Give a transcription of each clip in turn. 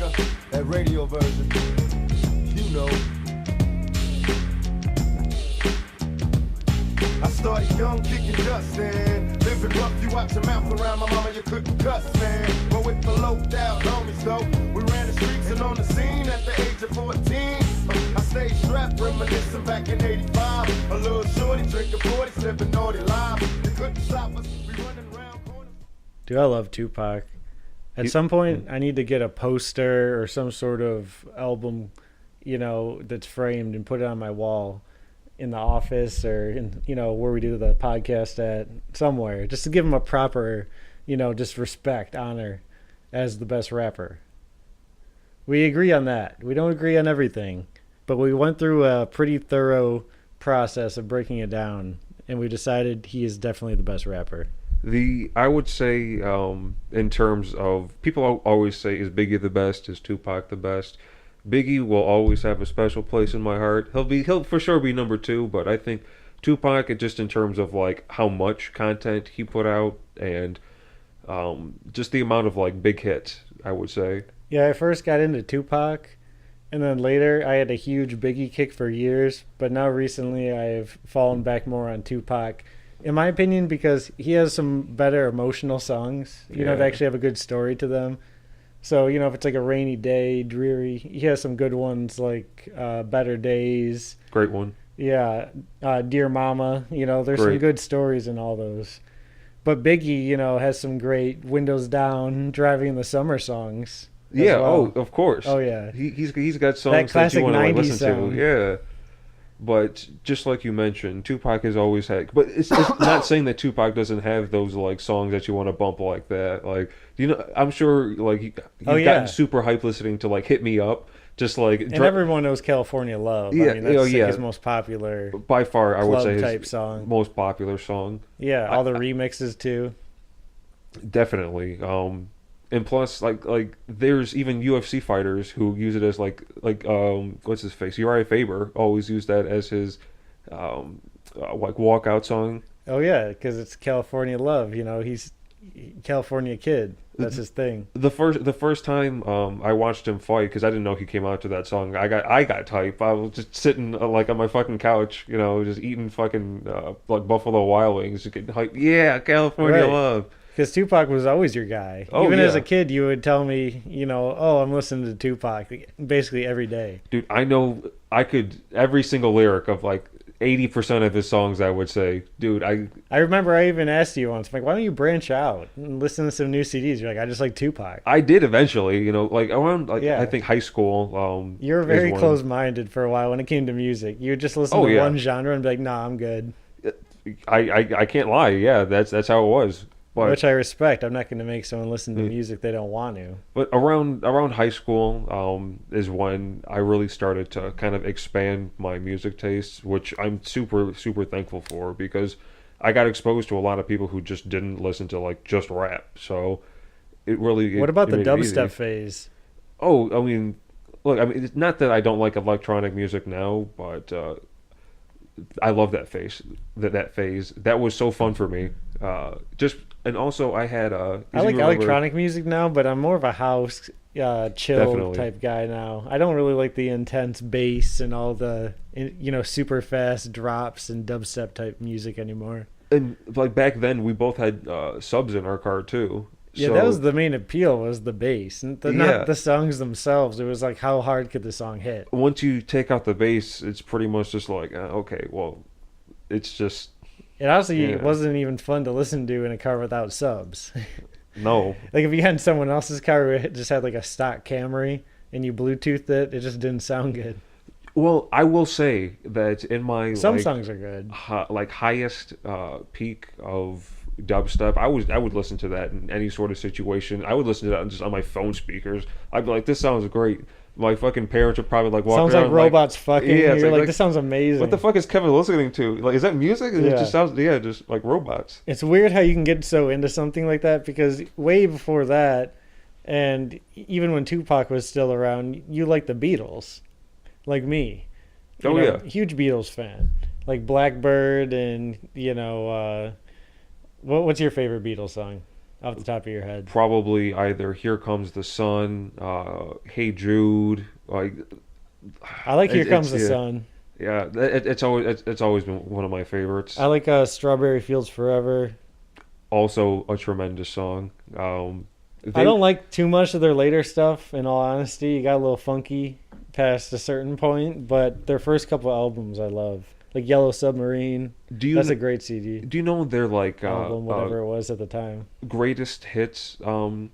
sucker. That radio version. You know. I started young, kicking dust, and living rough. You watch your mouth around my mama, you couldn't cuss, man. But with the low down homies, though, we ran the streets and on the scene at the age of 14. I stayed strapped, reminiscing back in 85. A little shorty, drinking 40, living naughty lives. You couldn't stop us, we running around corners. Dude, I love Tupac. At some point, I need to get a poster or some sort of album, that's framed and put it on my wall in the office or in, where we do the podcast at, somewhere, just to give him a proper, just respect, honor as the best rapper. We agree on that. We don't agree on everything, but we went through a pretty thorough process of breaking it down, and we decided he is definitely the best rapper. I would say, in terms of, people always say, is Biggie the best? Is Tupac the best? Biggie will always have a special place in my heart. He'll for sure be number 2, but I think Tupac, just in terms of like how much content he put out and just the amount of like big hits, I would say. Yeah, I first got into Tupac, and then later I had a huge Biggie kick for years, but now recently I've fallen back more on Tupac. In my opinion, because he has some better emotional songs, that actually have a good story to them. So, if it's like a rainy day, dreary, he has some good ones like Better Days. Great one. Yeah. Dear Mama, there's Great. some good stories in all those. But Biggie, has some great Windows Down, Driving in the Summer songs. Yeah, well. of course. Oh, yeah. He's got songs that you want to listen to. Yeah. But just like you mentioned, Tupac has always had. But it's not saying that Tupac doesn't have those like songs that you want to bump like that. Like, I'm sure like you've gotten super hype listening to like "Hit Me Up," just like. And everyone knows "California Love." Yeah, I mean, that's his most popular. By far, I would say his type song. Most popular song. Yeah, all the remixes too. Definitely. And plus, like there's even UFC fighters who use it as like what's his face? Uriah Faber always used that as his like walkout song. Oh yeah, because it's California Love. He's California kid. That's his thing. The first time I watched him fight, because I didn't know he came out to that song. I got type. I was just sitting like on my fucking couch, just eating fucking like Buffalo Wild Wings, just getting hype. Yeah, California Love. Because Tupac was always your guy. Even as a kid, you would tell me, I'm listening to Tupac basically every day. Dude, I could, every single lyric of like 80% of his songs, I would say. Dude, I remember I even asked you once, I'm like, why don't you branch out and listen to some new CDs? You're like, I just like Tupac. I did eventually, like around, I think high school. You were very close-minded for a while when it came to music. You would just listen to one genre and be like, nah, I'm good. I can't lie. Yeah, that's how it was. But, which I respect. I'm not going to make someone listen to music they don't want to. But around high school is when I really started to kind of expand my music tastes, which I'm super, super thankful for, because I got exposed to a lot of people who just didn't listen to like just rap. So it really... What about the dubstep phase? Oh, I mean, look, it's not that I don't like electronic music now, but I love that phase. That phase. That was so fun for me. And also I had I like electronic music now, but I'm more of a house chill Definitely. type guy now. I don't really like the intense bass and all the super fast drops and dubstep type music anymore. And like back then, we both had subs in our car too. Yeah, so, that was the main appeal, was the bass, and not the songs themselves. It was like how hard could the song hit. Once you take out the bass, it's pretty much just like okay, well, it's just. It honestly wasn't even fun to listen to in a car without subs. No. Like if you had someone else's car where it just had like a stock Camry and you Bluetoothed it, it just didn't sound good. Well, I will say that in my some songs are good. Highest peak of dubstep, I would listen to that in any sort of situation. I would listen to that just on my phone speakers. I'd be like, this sounds great. My fucking parents would probably like walk sounds around like robots fucking. Yeah, you're like, this sounds amazing. What the fuck is Kevin listening to? Like, is that music? It just sounds just like robots. It's weird how you can get so into something like that, because way before that, and even when Tupac was still around, you liked the Beatles, like me. You know, huge Beatles fan, like Blackbird, and what's your favorite Beatles song? off the top of your head? Probably either "Here Comes the Sun," "Hey Jude." Like, I like "Here Comes the yeah, Sun." yeah. It's always been one of my favorites. I like "Strawberry Fields Forever." Also a tremendous song. I don't like too much of their later stuff. In all honesty, it got a little funky past a certain point, but their first couple albums I love, like "Yellow Submarine." That's a great CD. Do you know their like Album, whatever it was at the time. greatest hits soundtrack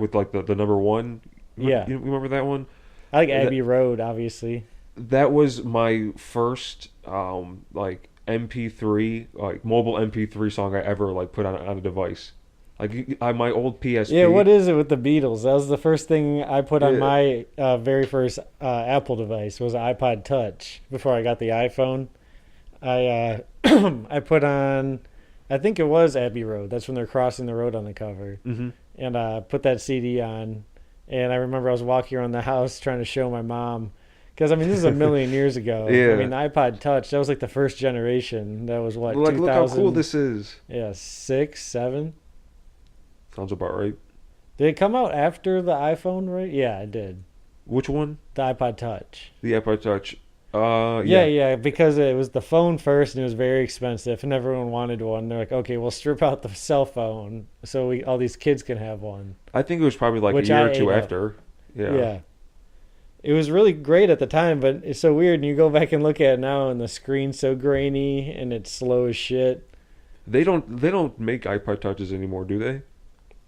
with like the number one? Yeah. You remember that one? I like Abbey Road, obviously. That was my first like MP3, like mobile MP3 song I ever like put on a device. Like my old PSP. Yeah, what is it with the Beatles? That was the first thing I put on my very first Apple device was an iPod Touch before I got the iPhone. I I put on, I think it was Abbey Road. That's when they're crossing the road on the cover. Mm-hmm. And put that CD on. And I remember I was walking around the house trying to show my mom. Because, I mean, this is a million years ago. Yeah. I mean, the iPod Touch, that was like the first generation. That was what, Like, 2000? look how cool this is. Yeah, 6, 7. Sounds about right. Did it come out after the iPhone, right? Yeah, it did. Which one? The iPod Touch. The iPod Touch. Yeah, because it was the phone first and it was very expensive and everyone wanted one. They're like, okay, we'll strip out the cell phone so all these kids can have one. I think it was probably like Which a year I or two ate up. after. Yeah. It was really great at the time, but it's so weird. And you go back and look at it now and the screen's so grainy and it's slow as shit. They don't make iPod Touches anymore, do they?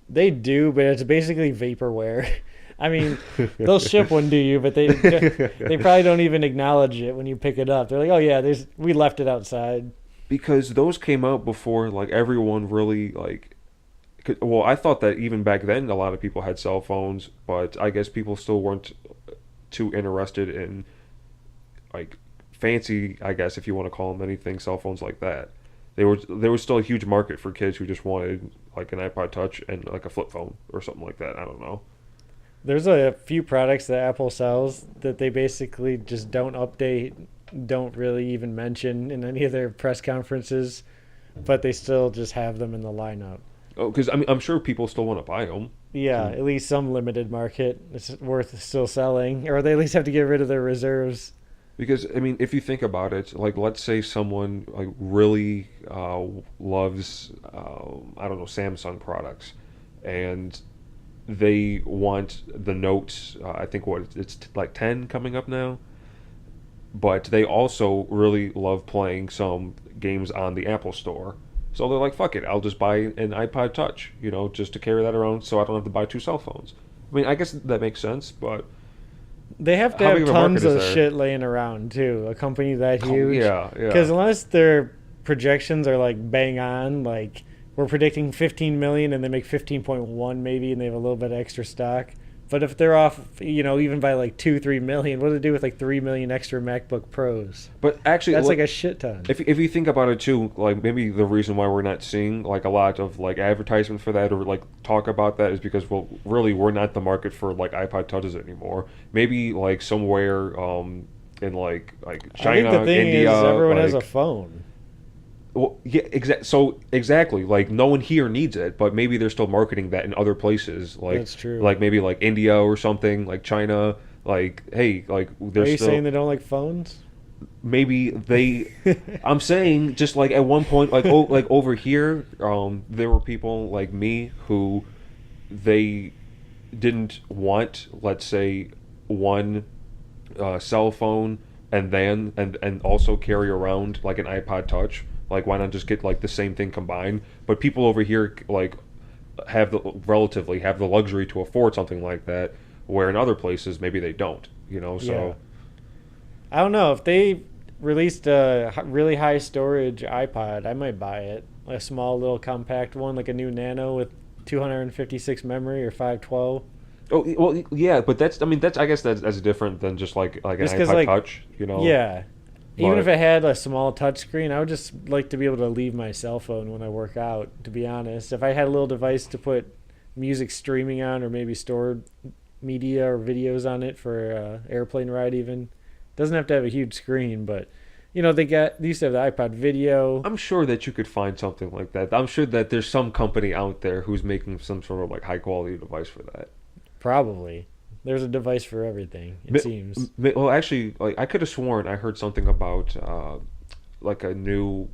They do, but it's basically vaporware. I mean, they'll ship one to you, but they probably don't even acknowledge it when you pick it up. They're like, "Oh yeah, we left it outside." Because those came out before like everyone really like. Well, I thought that even back then a lot of people had cell phones, but I guess people still weren't too interested in like fancy, I guess if you want to call them anything, cell phones like that. There was still a huge market for kids who just wanted like an iPod Touch and like a flip phone or something like that. I don't know. There's a few products that Apple sells that they basically just don't update, don't really even mention in any of their press conferences, but they still just have them in the lineup. Oh, because I mean, I'm sure people still want to buy them. Yeah, at least some limited market. It's worth still selling, or they at least have to get rid of their reserves. Because I mean, if you think about it, like let's say someone like really loves I don't know, Samsung products, and they want the Note. I think it's like 10 coming up now. But they also really love playing some games on the Apple Store. So they're like, fuck it, I'll just buy an iPod Touch, just to carry that around so I don't have to buy two cell phones. I mean, I guess that makes sense, but they have to how have big of a market tons is of there? shit laying around, too. A company that huge. Yeah. Because unless their projections are, like, bang on, like, we're predicting 15 million and they make 15.1 maybe and they have a little bit of extra stock. But if they're off, even by like 2-3 million, what do they do with like 3 million extra MacBook Pros? But actually, that's like a shit ton. If you think about it too, like maybe the reason why we're not seeing like a lot of like advertisement for that or like talk about that is because really we're not the market for like iPod Touches anymore. Maybe like somewhere in like China, I think the thing India, is everyone like, has a phone. Well, yeah, exactly. Like no one here needs it, but maybe they're still marketing that in other places. Like that's true. Like maybe like India or something, like China. Like hey, like they're Are you still saying they don't like phones? Maybe they. I'm saying just like at one point, like like over here, there were people like me who they didn't want, let's say, one cell phone and also carry around like an iPod Touch. Like, why not just get like the same thing combined? But people over here like have the luxury to afford something like that, where in other places maybe they don't. So yeah. I don't know if they released a really high storage iPod, I might buy it. A small little compact one, like a new Nano with 256 memory or 512. Oh well, yeah, but that's I guess that's different than just like an iPod Touch. Yeah. Even if it had a small touchscreen, I would just like to be able to leave my cell phone when I work out, to be honest. If I had a little device to put music streaming on or maybe stored media or videos on it for airplane ride even. Doesn't have to have a huge screen, but they used to have the iPod video. I'm sure that you could find something like that. I'm sure that there's some company out there who's making some sort of like high quality device for that. Probably. There's a device for everything, it seems. Well, actually, like I could have sworn I heard something about like a new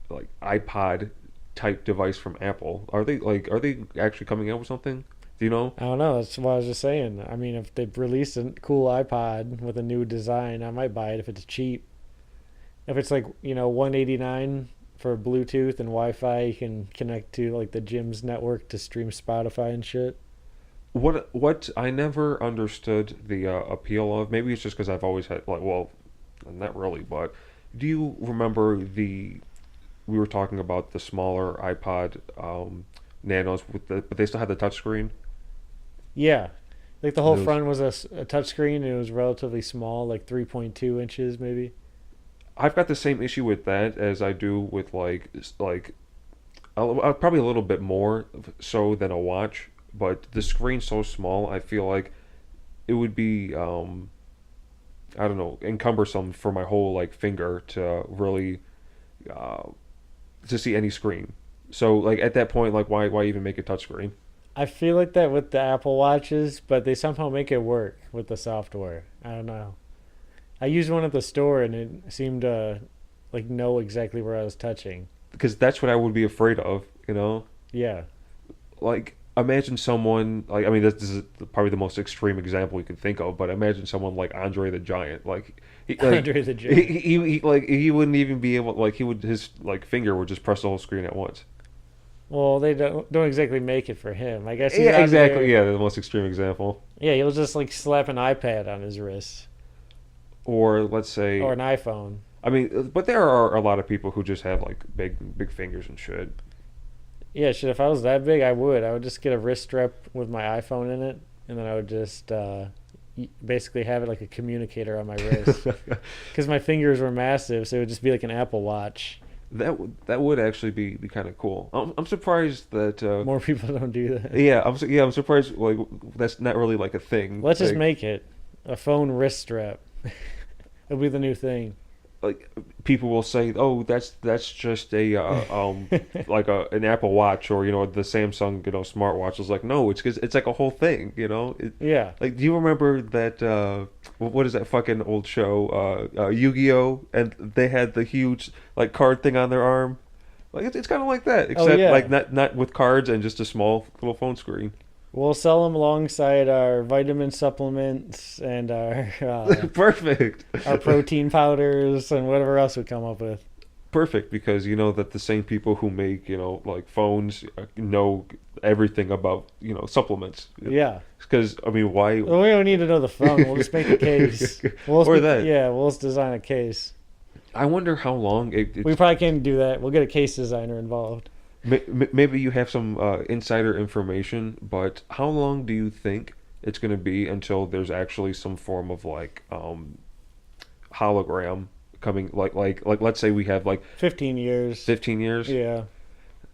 like iPod type device from Apple. Are they actually coming out with something? Do you know? I don't know. That's what I was just saying. I mean, if they release a cool iPod with a new design, I might buy it if it's cheap. If it's like, $189 for Bluetooth and Wi-Fi, you can connect to like the gym's network to stream Spotify and shit. What I never understood the appeal of, maybe it's just because I've always had like, well, not really, but do you remember we were talking about the smaller iPod Nanos but they still had the touchscreen. Yeah. Like the whole Those- front was a touchscreen and it was relatively small, like 3.2 inches maybe. I've got the same issue with that as I do with probably a little bit more so than a watch, but the screen's so small. I feel like it would be I don't know, encumbersome for my whole like finger to really uh, to see any screen. So like at that point, like why even make a touchscreen? I feel like that with the Apple Watches, but they somehow make it work with the software. I don't know. I used one at the store and it seemed to like know exactly where I was touching. Because that's what I would be afraid of, you know? Yeah. Like imagine someone like I mean this is probably the most extreme example you can think of, but imagine someone like Andre the Giant, Andre the Giant. he wouldn't even be able like his like finger would just press the whole screen at once. Well, they don't exactly make it for him. I guess he's Yeah, out exactly. there- Yeah, the most extreme example. Yeah, he'll just like slap an iPad on his wrist Or let's say, or an iPhone. I mean, but there are a lot of people who just have like big fingers and shit. Yeah, shit. If I was that big, I would. I would just get a wrist strap with my iPhone in it, and then I would just basically have it like a communicator on my wrist. Because my fingers were massive, so it would just be like an Apple Watch. That would actually be kind of cool. I'm surprised that More people don't do that. yeah, I'm surprised like that's not really like a thing. Let's just like, make it a phone wrist strap. It'll be the new thing. like people will say, "Oh, that's just a like an Apple Watch or the Samsung smartwatch." It's like no, it's because it's like a whole thing. Yeah. Like, do you remember that? What is that fucking old show? Yu-Gi-Oh! And they had the huge like card thing on their arm. Like it's kind of like that, except yeah. like not with cards and just a small little phone screen. We'll sell them alongside our vitamin supplements and our Perfect. our protein powders and whatever else we come up with. Perfect, because you know that the same people who make like phones know everything about supplements. Yeah. Because I mean, why? Well, we don't need to know the phone. We'll just make a case. Or that. Yeah, we'll just design a case. I wonder how long We probably can't do that. We'll get a case designer involved. Maybe you have some insider information, but how long do you think it's going to be until there's actually some form of like hologram coming? Like let's say we have like 15 years. 15 years. Yeah.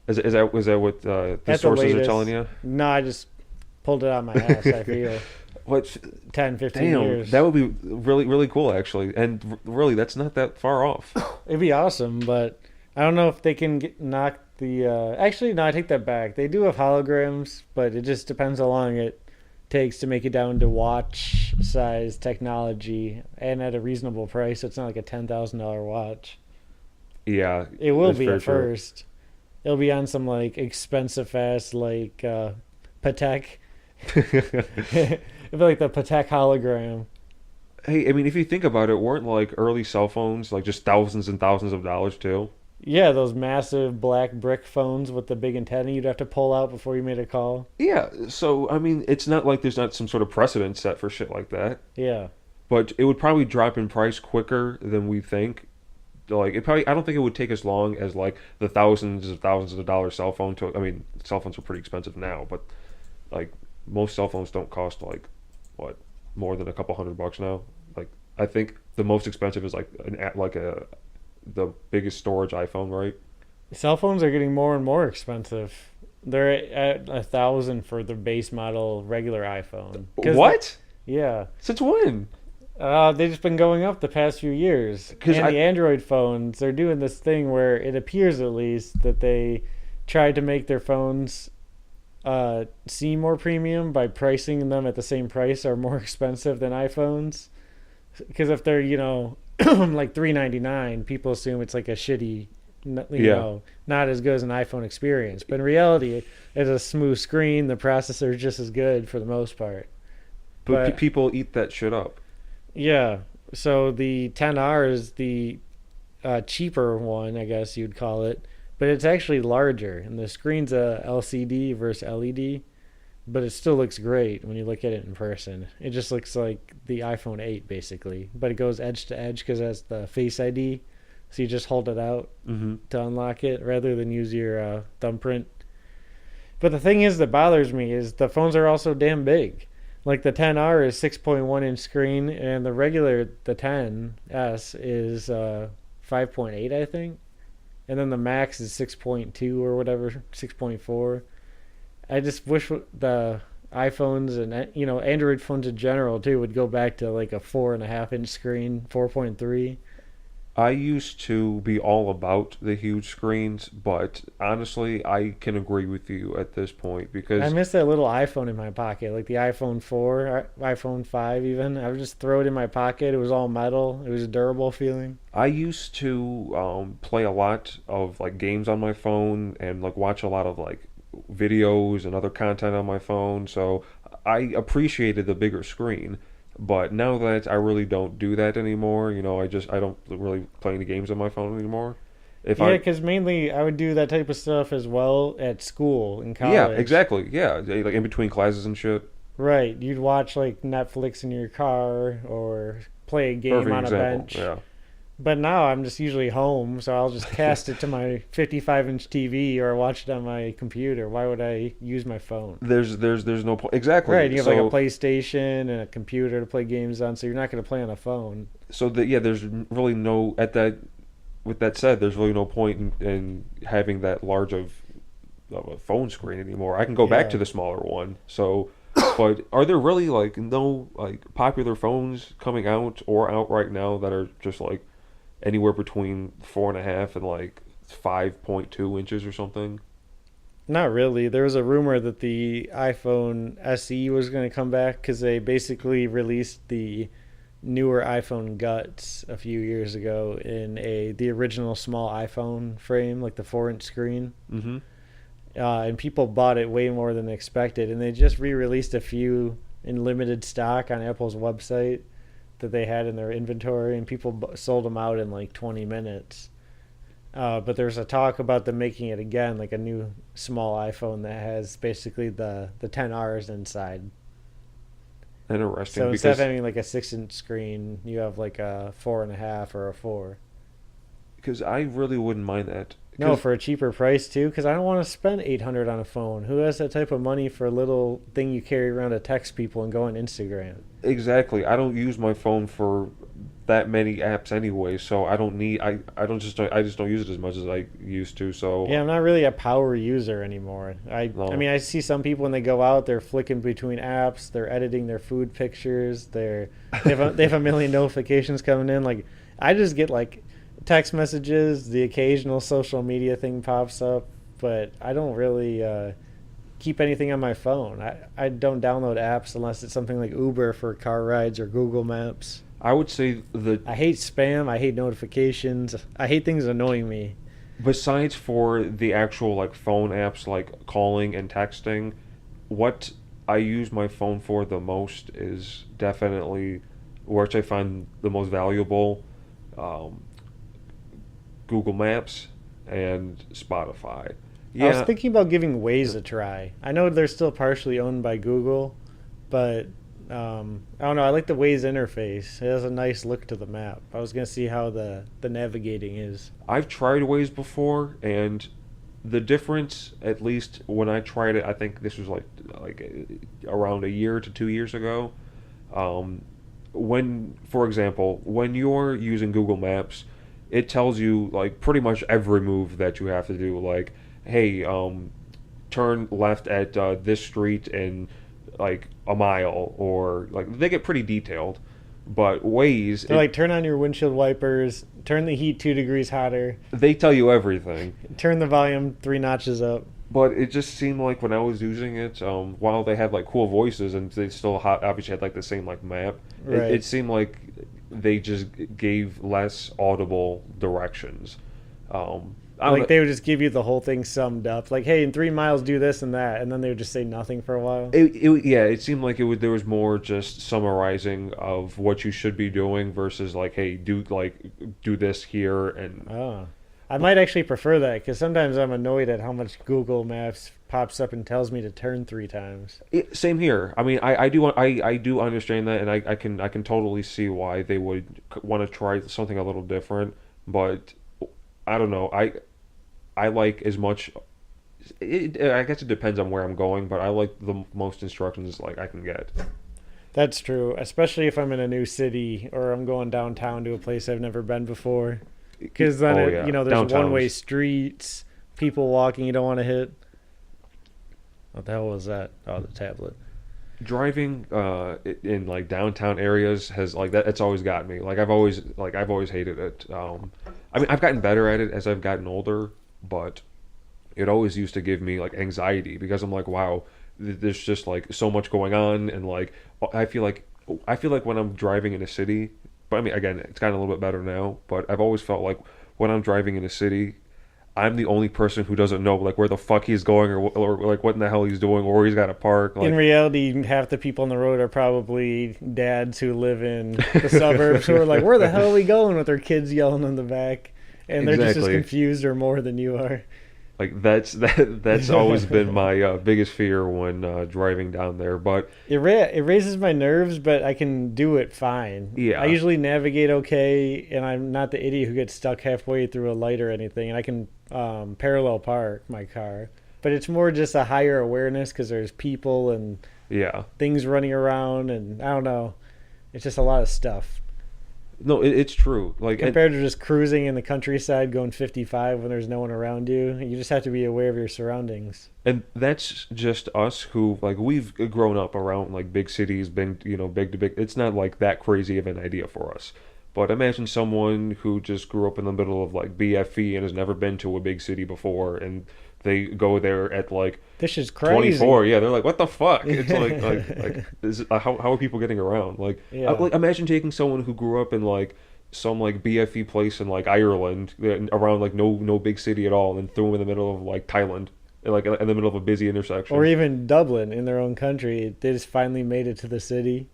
Is that what the At the sources are latest. telling you? No, I just pulled it out of my ass, I feel. What? 10, 15 Damn, years. that would be really really cool actually, and really that's not that far off. It'd be awesome, but I don't know if they can knock the... Actually, no, I take that back. They do have holograms, but it just depends how long it takes to make it down to watch size technology and at a reasonable price. It's not like a $10,000 watch. Yeah, It will that's be very at true. first. It'll be on some like expensive ass like Patek. It'll be like the Patek hologram. Hey, I mean, if you think about it, weren't like early cell phones like just thousands and thousands of dollars too? Yeah, those massive black brick phones with the big antenna you'd have to pull out before you made a call. Yeah, so I mean, it's not like there's not some sort of precedent set for shit like that, Yeah. but it would probably drop in price quicker than we think. Like I don't think it would take as long as like the thousands of dollars cell phone took. I mean, cell phones are pretty expensive now, but like most cell phones don't cost like what more than a couple $100 now. Like I think the most expensive is like the biggest storage iPhone, right? Cell phones are getting more and more expensive. They're at 1,000 for the base model regular iPhone. 'Cause What? Yeah. Since when? They've just been going up the past few years. Because And the Android phones, they're doing this thing where it appears at least that they tried to make their phones seem more premium by pricing them at the same price or more expensive than iPhones. Because if they're, like $399, people assume it's like a shitty, Yeah, not as good as an iPhone experience. But in reality, it's a smooth screen. The processor is just as good for the most part. but But people eat that shit up. yeah, so the 10R is the cheaper one, I guess you'd call it, but it's actually larger, and the screen's a LCD versus LED, but it still looks great when you look at it in person. It just looks like the iPhone 8 basically, but it goes edge to edge because it has the Face ID, so you just hold it out Hmm. to unlock it rather than use your thumbprint. But the thing is that bothers me is the phones are also damn big. Like the 10R is 6.1 inch screen, and the 10s is 5.8, I think, and then the Max is 6.2 or whatever, 6.4. I just wish the iPhones and Android phones in general too would go back to like a 4.5 inch screen, 4.3. I used to be all about the huge screens, but honestly, I can agree with you at this point I because miss that little iPhone in my pocket, like the iPhone 4, iPhone 5 even. I would just throw it in my pocket. It was all metal. It was a durable feeling. I used to play a lot of like games on my phone and like watch a lot of like videos and other content on my phone. So I appreciated the bigger screen. But now that I really don't do that anymore, I don't really play any games on my phone anymore. If Yeah, I because mainly I would do that type of stuff as well at school in Yeah, college. exactly. Yeah, like in between classes and shit. Right. You'd watch like Netflix in your car or play a game Perfect on a example. bench. Yeah. But now I'm just usually home, so I'll just cast it to my 55-inch TV or watch it on my computer. Why would I use my phone? There's no point. Exactly. Right, you have like a PlayStation and a computer to play games on, so you're not going to play on a phone. There's really no at that. With that said, there's really no point in having that large of a phone screen anymore. I can go back Yeah. to the smaller one. So, but are there really like no like popular phones coming out or out right now that are just like anywhere between 4.5 and like 5.2 inches or something? Not really. There was a rumor that the iPhone SE was going to come back because they basically released the newer iPhone guts a few years ago in the original small iPhone frame, like the 4-inch screen. Mm-hmm. And people bought it way more than expected. And they just re-released a few in limited stock on Apple's website that they had in their inventory, and people sold them out in like 20 minutes. But there's a talk about them making it again, like a new small iPhone that has basically the 10Rs inside. Interesting So instead of because having like a 6-inch screen, you have like a 4.5 or a 4. I really wouldn't mind that. No, 'Cause for a cheaper price too, because I don't want to spend 800 on a phone. Who has that type of money for a little thing you carry around to text people and go on Instagram? exactly, I don't use my phone for that many apps anyway, so I don't need I just don't use it as much as I used to. Yeah, So I'm not really a power user anymore. I no, mean, I see some people when they go out, they're flicking between apps, they're editing their food pictures, they have a million notifications coming in. Like I just get like text messages, the occasional social media thing pops up, but I don't really keep anything on my phone. I don't download apps unless it's something like Uber for car rides or Google Maps. I would say the I hate spam. I hate notifications. I hate things annoying me. besides for the actual like phone apps like calling and texting, what I use my phone for the most is definitely which I find the most valuable, um, Google Maps and Spotify. I was Yeah, thinking about giving Waze a try. I know they're still partially owned by Google, but I don't know. I like the Waze interface. It has a nice look to the map. I was gonna see how the navigating is. I've tried Waze before, and the difference, at least when I tried it, I think this was around a year to 2 years ago. Um, for example, when you're using Google Maps, it tells you like pretty much every move that you have to do. Like, hey, turn left at this street in like a mile, or like they get pretty detailed. But Waze, They're like, turn on your windshield wipers, turn the heat 2 degrees hotter, they tell you everything. turn the volume 3 notches up. But it just seemed like when I was using it, while they had like cool voices and they still obviously had like the same like map, Right. it seemed like they just gave less audible directions. I don't Like they would just give you the whole thing summed up. Like, hey, in 3 miles do this and that, and then they would just say nothing for a while. yeah, it seemed like there was more just summarizing of what you should be doing versus like, hey, do this here and Oh. I might actually prefer that because sometimes I'm annoyed at how much Google Maps pops up and tells me to turn 3 times. Same here. I mean, I do understand that, and I can totally see why they would want to try something a little different. But I don't know. I like as much. I guess it depends on where I'm going, but I like the most instructions like I can get. That's true, especially if I'm in a new city or I'm going downtown to a place I've never been before. Because then, Yeah. there's Downtowns. one-way streets, people walking you don't want to hit. What the hell was that? Oh, the tablet. Driving in like downtown areas has like that. It's always got me. I've always hated it. I mean, I've gotten better at it as I've gotten older, but it always used to give me like anxiety because I'm like, wow, there's just like so much going on, and like I feel like when I'm driving in a city. But I mean, again, it's gotten a little bit better now. But I've always felt like when I'm driving in a city, I'm the only person who doesn't know like where the fuck he's going or like what in the hell he's doing or where he's got to park. Like, In reality, half the people on the road are probably dads who live in the suburbs who are like, where the hell are we going, with their kids yelling in the back. And they're just as Exactly. confused or more than you are. like that's always been my biggest fear when driving down there. But It raises my nerves, but I can do it fine. Yeah. I usually navigate okay, and I'm not the idiot who gets stuck halfway through a light or anything. And I can parallel park my car. But it's more just a higher awareness because there's people and yeah, things running around, and I don't know. It's just a lot of stuff. no, it's true. Like Compared to just cruising in the countryside going 55 when there's no one around you. You just have to be aware of your surroundings. And that's just us who like we've grown up around like big cities, been big to big. It's not like that crazy of an idea for us. But imagine someone who just grew up in the middle of like BFE and has never been to a big city before, and they go there at like This is crazy. 24. Yeah, they're like, what the fuck? It's how are people getting around? Like, Yeah. like imagine taking someone who grew up in like some like BFE place in like Ireland around like no big city at all, and threw them in the middle of like Thailand, like in the middle of a busy intersection. Or even Dublin in their own country. They just finally made it to the city.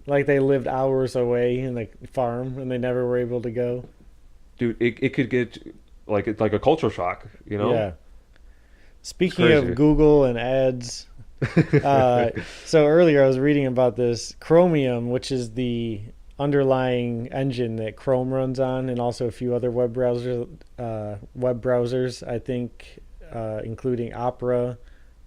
Like they lived hours away in the farm and they never were able to go. Dude, it could get it's like a culture shock, Yeah. Speaking crazy. of Google and ads, so earlier I was reading about this Chromium, which is the underlying engine that Chrome runs on, and also a few other web browsers. I think, including Opera,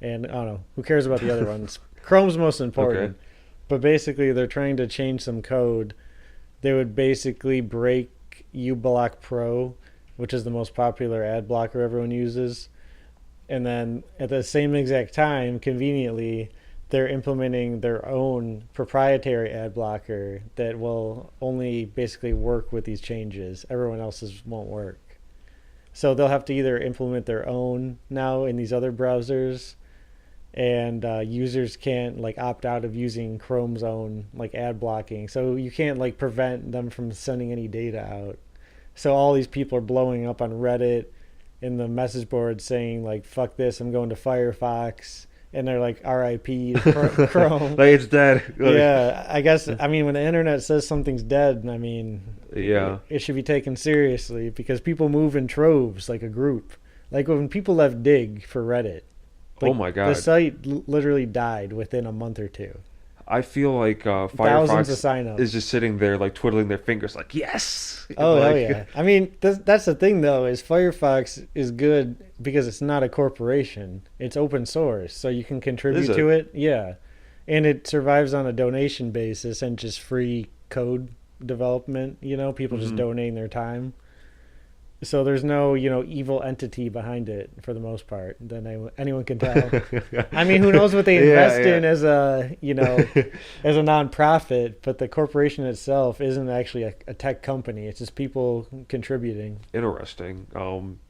and I don't know who cares about the other ones. Chrome's most important, Okay. but basically they're trying to change some code. They would basically break uBlock Pro, which is the most popular ad blocker everyone uses. And then at the same exact time, conveniently, they're implementing their own proprietary ad blocker that will only basically work with these changes. Everyone else's won't work. So they'll have to either implement their own now in these other browsers, and users can't like opt out of using Chrome's own like ad blocking. So you can't like prevent them from sending any data out. So all these people are blowing up on Reddit in the message board saying like, fuck this, I'm going to Firefox, and they're like, RIP Chrome. Like it's dead. Like, Yeah, I guess, I mean, when the internet says something's dead, I mean, yeah. it should be taken seriously because people move in troves like a group. Like when people left Dig for Reddit, like, Oh my God. the site literally died within a month or two. I feel like Thousands of Firefox signups. is just sitting there like twiddling their fingers, like yes. Oh, hell Like, yeah. I mean, that's the thing, though, is Firefox is good because it's not a corporation. It's open source, so you can contribute Is it? to it. Yeah. And it survives on a donation basis and just free code development, people just Mhm. donating their time. So there's no, evil entity behind it for the most part. Then anyone can tell. I mean, who knows what they invest in as a, as a nonprofit, but the corporation itself isn't actually a tech company. It's just people contributing. Interesting.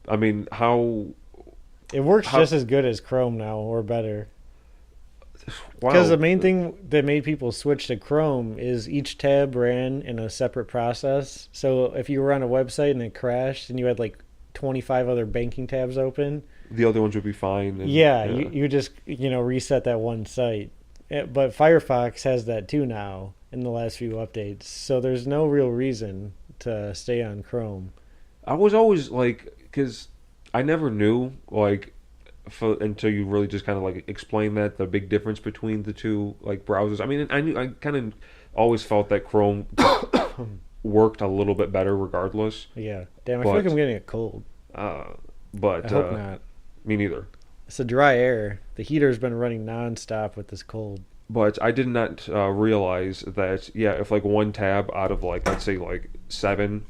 I mean, how It works just as good as Chrome now, or better. wow. Because the main thing that made people switch to Chrome is each tab ran in a separate process. So if you were on a website and it crashed and you had like 25 other banking tabs open, the other ones would be fine. And, you just reset that one site. But Firefox has that too now in the last few updates. So there's no real reason to stay on Chrome. I was always like, because I never knew like. Until you really just kind of like explain that the big difference between the two like browsers. I mean, I kind of always felt that Chrome worked a little bit better regardless. Yeah, damn, I feel like I'm getting a cold. But I hope not. Me neither. It's a dry air. The heater's been running nonstop with this cold. But I did not realize that if like one tab out of like let's say like 7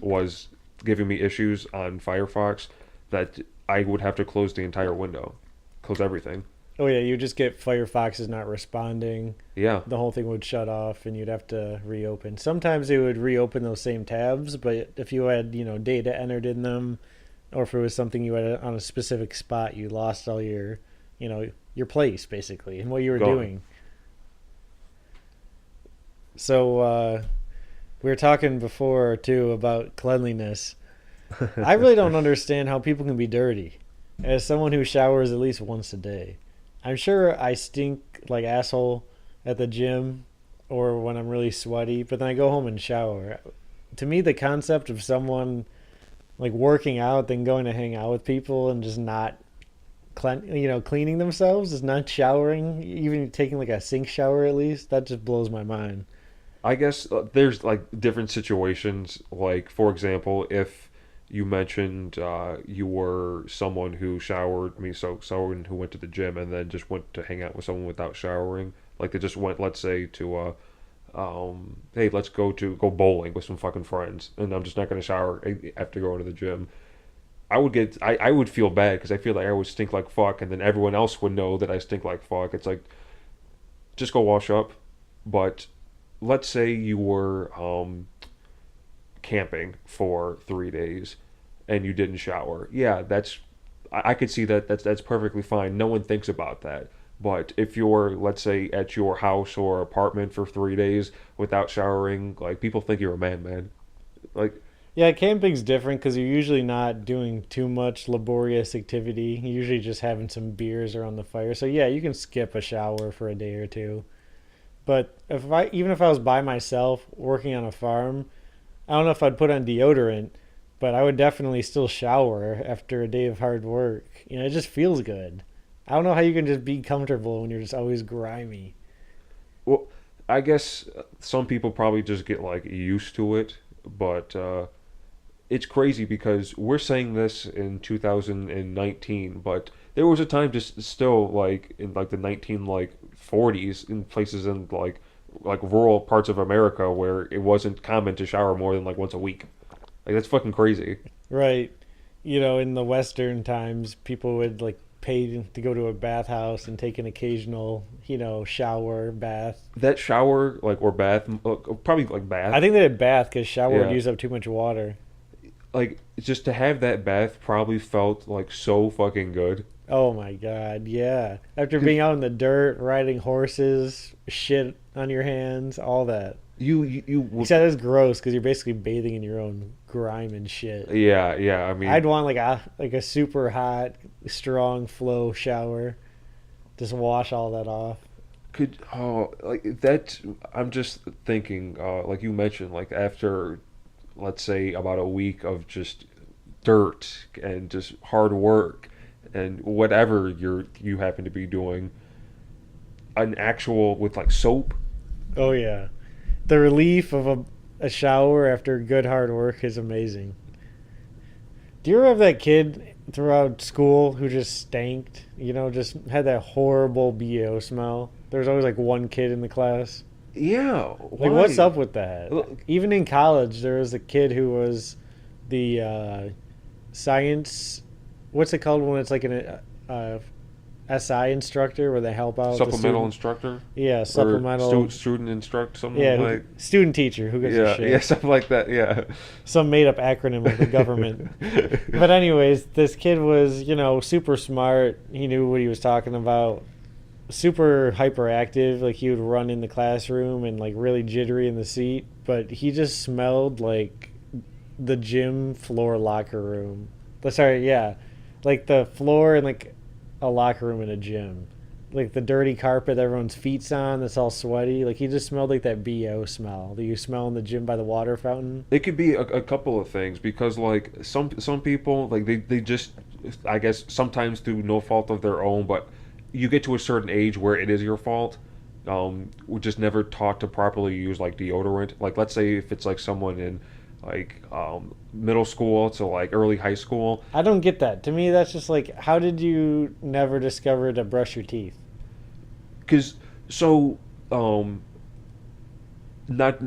was giving me issues on Firefox, that I would have to close the entire window, close everything. Oh yeah, you just get Firefox is not responding. Yeah. The whole thing would shut off and you'd have to reopen. Sometimes it would reopen those same tabs, but if you had, data entered in them, or if it was something you had on a specific spot, you lost all your, your place basically and what you were doing. So we were talking before too about cleanliness. I really don't understand how people can be dirty. As someone who showers at least once a day, I'm sure I stink like asshole at the gym or when I'm really sweaty, but then I go home and shower. To me, the concept of someone like working out, then going to hang out with people and just not cleaning themselves, is not showering, even taking like a sink shower at least, that just blows my mind. I guess there's like different situations. Like for example, if you mentioned you were someone who showered. So someone who went to the gym and then just went to hang out with someone without showering. Like they just went, let's say, to hey, let's go bowling with some fucking friends, and I'm just not going to shower after going to the gym. I would feel bad because I feel like I would stink like fuck, and then everyone else would know that I stink like fuck. It's like, just go wash up. But let's say you were camping for 3 days and you didn't shower. Yeah, I could see that's perfectly fine. No one thinks about that. But if you're, let's say, at your house or apartment for 3 days without showering, like, people think you're a man. Like, yeah, camping's different because you're usually not doing too much laborious activity. You're usually just having some beers around the fire. So yeah, you can skip a shower for a day or two. But even if I was by myself working on a farm, I don't know if I'd put on deodorant, but I would definitely still shower after a day of hard work. It just feels good. I don't know how you can just be comfortable when you're just always grimy. well, I guess some people probably just get, like, used to it, but it's crazy because we're saying this in 2019, but there was a time just still, like, in, like, the 1940s, in places in, like rural parts of America where it wasn't common to shower more than like once a week. Like, that's fucking crazy. Right. In the Western times, people would like pay to go to a bathhouse and take an occasional, shower, bath. That shower, like, or bath, probably like bath. I think they did bath because shower would Yeah. use up too much water. Like, just to have that bath probably felt like so fucking good. Oh my god, yeah. After being out in the dirt, riding horses, shit on your hands, all that. You Except it's gross because you're basically bathing in your own grime and shit. yeah. I mean, I'd want like a super hot, strong flow shower. Just wash all that off. like that. I'm just thinking, like you mentioned, like after, let's say, about a week of just dirt and just hard work and whatever you happen to be doing, an actual with like soap. Oh yeah. The relief of a shower after good hard work is amazing. Do you ever have that kid throughout school who just stanked? Just had that horrible BO smell? There's always like one kid in the class. Yeah, Like, why? what's up with that? Look- Even in college, there was a kid who was the science. What's it called when it's like SI instructor where they help out the Supplemental student? instructor? Yeah, supplemental. Or student instruct, something Yeah, like. student teacher. Who gives a Yeah, shit? yeah, something like that. Yeah. Some made up acronym of the government. But anyways, this kid was, super smart. He knew what he was talking about. Super hyperactive. Like he would run in the classroom and like really jittery in the seat. But he just smelled like the gym floor locker room. Sorry, yeah, like the floor in like a locker room in a gym. Like the dirty carpet everyone's feet's on that's all sweaty. Like he just smelled like that BO smell that you smell in the gym by the water fountain. It could be a couple of things because like some people like they just I guess sometimes through no fault of their own, but you get to a certain age where it is your fault. We're just never taught to properly use like deodorant. Like let's say if it's like someone in like middle school to like early high school. I don't get that. To me, that's just like, how did you never discover to brush your teeth? Because so not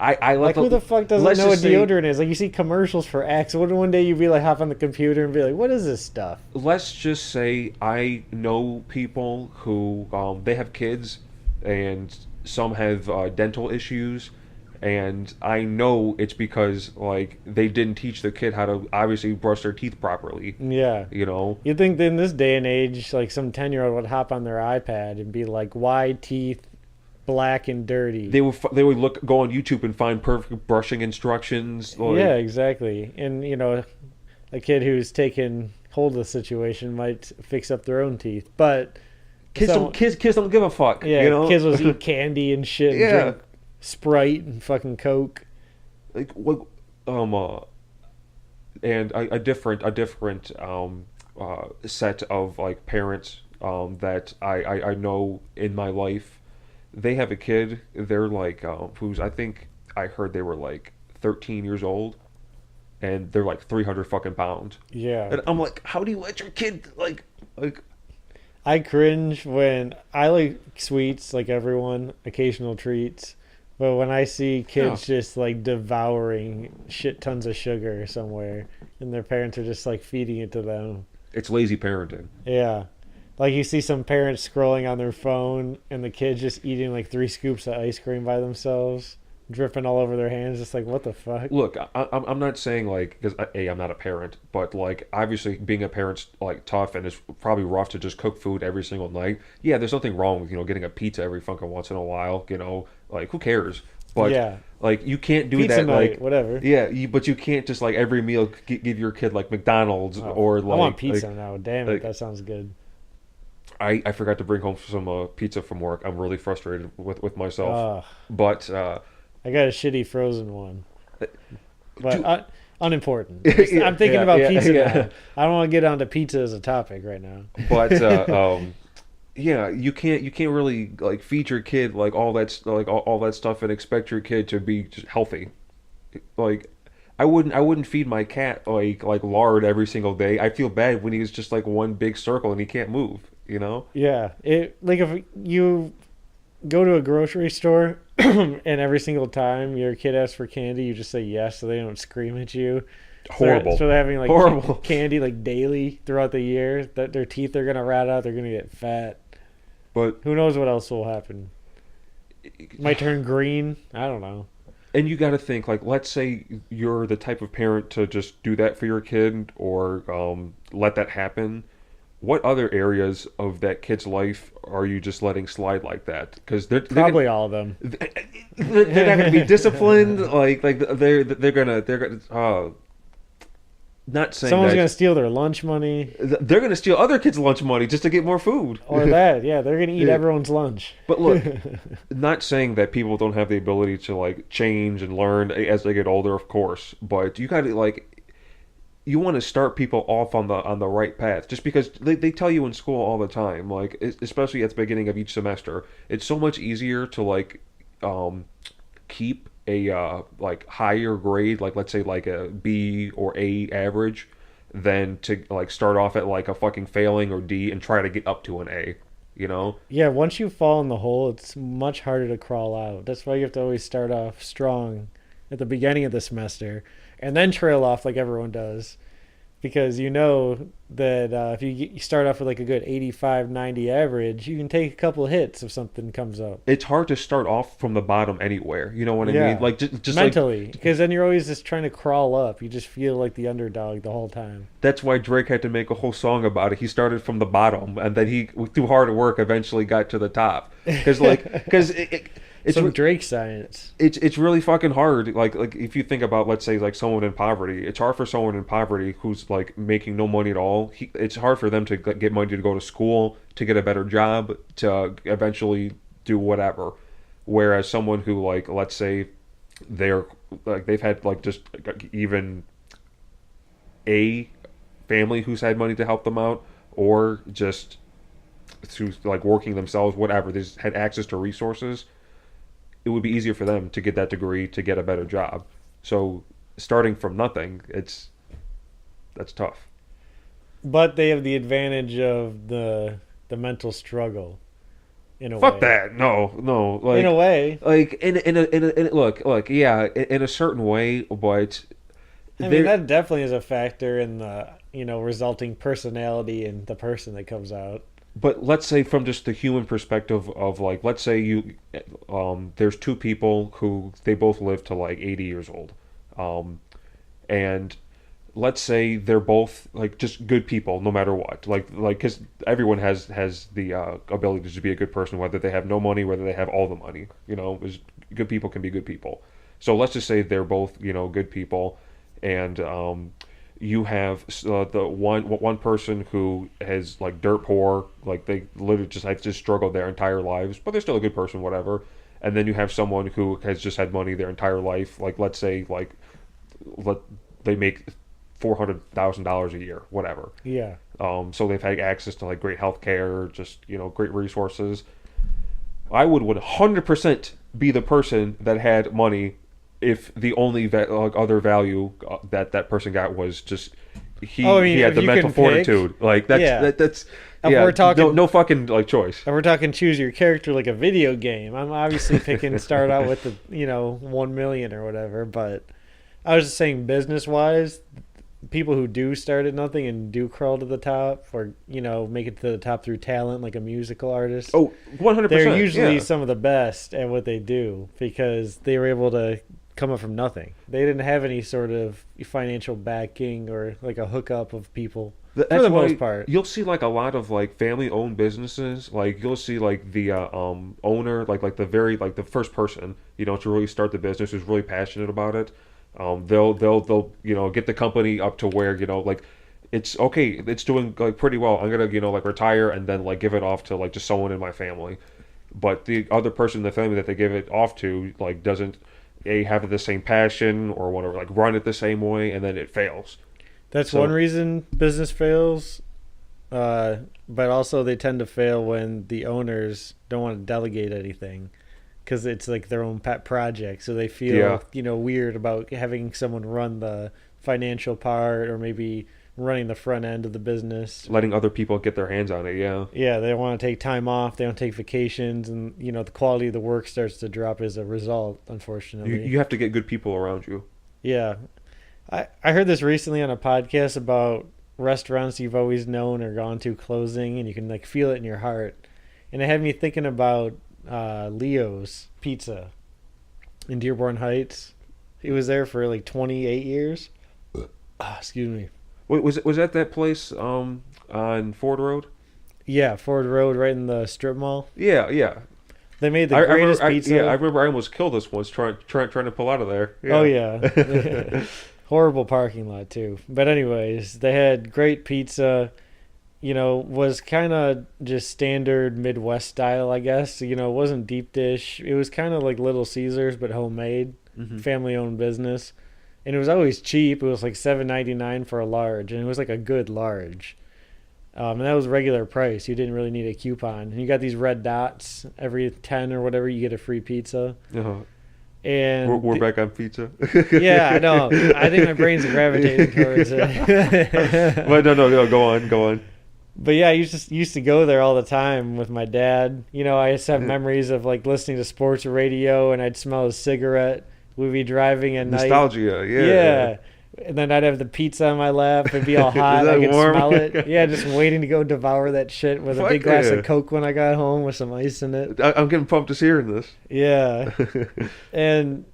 I Like, who the fuck doesn't let's know what just say- deodorant is? Like, you see commercials for Axe. What one day you'd be like, hop on the computer and be like, what is this stuff? Let's just say I know people who they have kids and some have dental issues, and I know it's because like they didn't teach the kid how to obviously brush their teeth properly. Yeah. You know, You'd think that in this day and age, like some 10-year-old would hop on their iPad and be like, why teeth black and dirty? they would go on YouTube and find perfect brushing instructions. Like, Yeah, exactly. And, a kid who's taken hold of the situation might fix up their own teeth. But kids so- don't kids don't give a fuck. yeah, You know? kids will eat candy and shit and Yeah. drink Sprite and fucking Coke. Like what and a different set of like parents that I know in my life. They have a kid. They're like who's I think I heard they were like 13 years old, and they're like 300 fucking pounds. Yeah. And I'm like, how do you let your kid like I cringe when I like sweets like everyone, occasional treats. But when I see kids just like devouring shit tons of sugar somewhere and their parents are just like feeding it to them. it's lazy parenting. Yeah. Like you see some parents scrolling on their phone and the kids just eating like 3 scoops of ice cream by themselves, dripping all over their hands. Just like, what the fuck? Look, I'm not saying like because I'm not a parent, but like obviously being a parent's like tough and it's probably rough to just cook food every single night. Yeah, there's nothing wrong with getting a pizza every fucking once in a while. Like who cares? But Yeah. like you can't do Pizza that night, like whatever. yeah, but you can't just like every meal give your kid like McDonald's or like I want pizza like, now. Damn it, like- that sounds good. I forgot to bring home some pizza from work. I'm really frustrated with myself. Ugh. But I got a shitty frozen one. But Dude. unimportant. Yeah, I'm thinking yeah, about yeah, pizza yeah. now. I don't want to get onto pizza as a topic right now. But yeah, you can't really like feed your kid like all that stuff and expect your kid to be just healthy. Like I wouldn't feed my cat like lard every single day. I feel bad when he's just like one big circle and he can't move. Yeah, like if you go to a grocery store and every single time your kid asks for candy, you just say yes so they don't scream at you. Horrible. So they're having like Horrible. candy like daily throughout the year. That their teeth are gonna rot out. They're gonna get fat. But Who knows what else will happen? Might turn green. I don't know. and you got to think like let's say you're the type of parent to just do that for your kid or let that happen. What other areas of that kid's life are you just letting slide like that? Because they're Probably all of them. they're not going to be disciplined. Like they're gonna not saying Someone's that gonna steal their lunch money, they're going to steal other kids' lunch money just to get more food. or that. Yeah, they're gonna eat Yeah. everyone's lunch. But look, not saying that people don't have the ability to like change and learn as they get older, of course. But you got to like. You want to start people off on the right path, just because they tell you in school all the time, like especially at the beginning of each semester, it's so much easier to like keep a like higher grade, like let's say like a B or A average, than to like start off at like a fucking failing or D and try to get up to an A. Yeah, once you fall in the hole, it's much harder to crawl out. That's why you have to always start off strong at the beginning of the semester. and then trail off like everyone does, because you know that if you start off with like a good 85, 90 average, you can take a couple of hits if something comes up. It's hard to start off from the bottom anywhere. You know what I mean? Like just mentally, like, because then you're always just trying to crawl up. You just feel like the underdog the whole time. that's why Drake had to make a whole song about it. He started from the bottom, and then he, through hard work, eventually got to the top. Because it's some Drake science. It's really fucking hard. Like if you think about, let's say, like someone in poverty, it's hard for someone in poverty who's like making no money at all. It's hard for them to get money to go to school, to get a better job, to eventually do whatever. Whereas someone who, like, let's say they're like they've had like just even a family who's had money to help them out, or just through like working themselves, whatever, they just had access to resources, it would be easier for them to get that degree, to get a better job. So starting from nothing, that's tough. But they have the advantage of the mental struggle. In a way. Fuck that. No. Like, in a way. Like look, yeah, in a certain way, but I mean, that definitely is a factor in the, resulting personality in the person that comes out. But let's say from just the human perspective of, like, let's say there's two people who they both live to like 80 years old, and let's say they're both like just good people no matter what, like because everyone has the ability to just be a good person, whether they have no money, whether they have all the money. Good people can be good people. So let's just say they're both good people, and you have the one person who has like dirt poor, like they literally just struggled their entire lives, but they're still a good person, whatever. And then you have someone who has just had money their entire life, like let's say they make $400,000 a year, whatever. Yeah. So they've had access to like great health care, just great resources. I would 100% be the person that had money if the only other value that person got was just he had the mental fortitude. Like that's we're talking no fucking like choice. If we're talking choose your character like a video game, I'm obviously picking start out with the 1 million or whatever. But I was just saying, business wise, people who do start at nothing and do crawl to the top, or make it to the top through talent, like a musical artist. Oh, 100%. They're usually some of the best at what they do because they were able to come up from nothing. They didn't have any sort of financial backing or like a hookup of people. For the most part, you'll see like a lot of like family-owned businesses. Like you'll see like the owner, like the very like the first person to really start the business, who's really passionate about it. They'll get the company up to where like it's okay, it's doing like pretty well. I'm gonna like retire and then like give it off to like just someone in my family. But the other person in the family that they give it off to like doesn't have the same passion or want to like run it the same way, and then it fails. That's one reason business fails. But also they tend to fail when the owners don't want to delegate anything, because it's like their own pet project. So they feel weird about having someone run the financial part, or maybe running the front end of the business, letting other people get their hands on it. They don't want to take time off, they don't take vacations, and the quality of the work starts to drop as a result, unfortunately. You have to get good people around you. I heard this recently on a podcast about restaurants you've always known or gone to closing, and you can like feel it in your heart, and it had me thinking about Leo's Pizza in Dearborn Heights. He was there for like 28 years. Excuse me. Wait, was that place on Ford Road? Yeah, Ford Road, right in the strip mall. Yeah. They made the greatest pizza. I remember I almost killed us once trying to pull out of there. Yeah. Oh yeah. Horrible parking lot too. But anyways, they had great pizza. Was kind of just standard Midwest style, I guess. It wasn't deep dish. It was kind of like Little Caesars, but homemade, family-owned business. And it was always cheap. It was like $7.99 for a large, and it was like a good large. And that was regular price. You didn't really need a coupon. And you got these red dots. Every 10 or whatever, you get a free pizza. Uh-huh. And we're back on pizza. Yeah, I know. I think my brain's gravitating towards it. But no, go on. But yeah, I used to go there all the time with my dad. I just have memories of like listening to sports radio, and I'd smell a cigarette. We'd be driving at night. Nostalgia, yeah. Yeah. And then I'd have the pizza on my lap. It'd be all Is hot. that I could warm? smell it. Yeah, just waiting to go devour that shit with a Fuck big glass yeah. of Coke when I got home with some ice in it. I'm getting pumped just hearing this. Yeah. And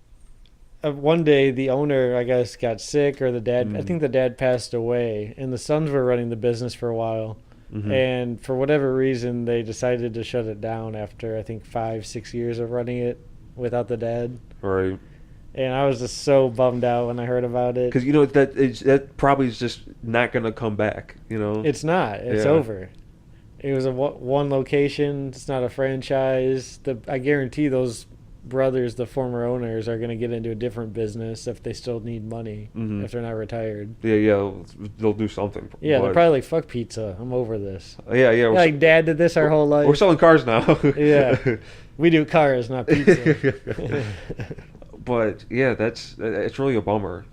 one day the owner, I guess, got sick, or the dad, I think the dad passed away, and the sons were running the business for a while. Mhm. And for whatever reason, they decided to shut it down after, I think, 5-6 years of running it without the dad. Right. And I was just so bummed out when I heard about it. Because you know that probably is just not gonna come back. You know. It's not. It's Yeah. over. It was a one location. It's not a franchise. I guarantee those brothers, the former owners, are going to get into a different business if they still need money, Mhm. if they're not retired. Yeah. They'll do something. Yeah, they're but- probably like, fuck pizza. I'm over this. Yeah. Yeah, like, Dad did this our whole life. We're selling cars now. Yeah. We do cars, not pizza. But yeah, it's really a bummer.